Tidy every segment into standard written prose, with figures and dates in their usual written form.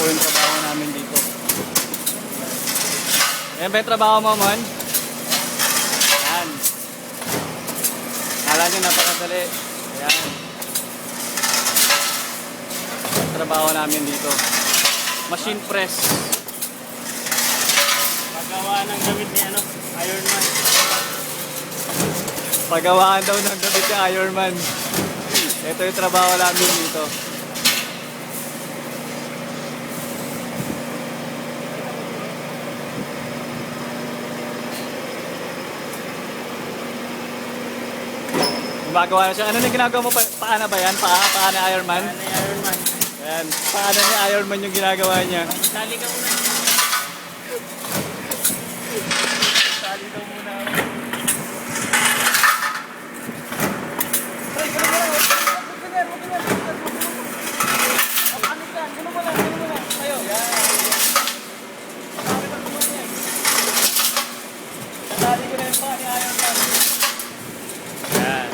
po yung trabaho namin dito. Ayan ba yung trabaho mo, Mon? Ayan. Kala nyo napakadali. Ayan. Yung trabaho namin dito. Machine press. Paggawa ng gamit ni Iron Man. Pagawaan daw ng damit ni Iron Man. Ito yung trabaho namin dito. Gumagawa na siya. Ano na ginagawa mo? Paana ba yan? Paa ni Iron Man? Ni Iron Man. Ayan. Paana ni Iron Man yung ginagawa niya. Sali ka muna. Sali ka muna. Sali ko na yung paa ni Iron Man. Ayan.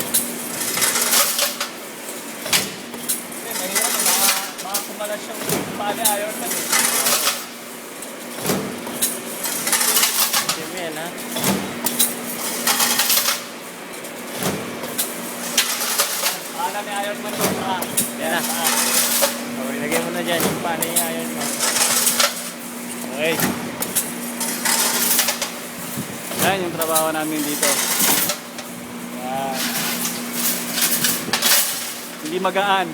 Mahirap na makakumalas yung paa ni Iron Man. Siyempre yan, ha? Paana ni Iron Man yung paa. Yan na. Okay, lagay mo na dyan yung paano yung Iron Man. Okay. Yan yung trabaho namin dito. Yan. Hindi magaan.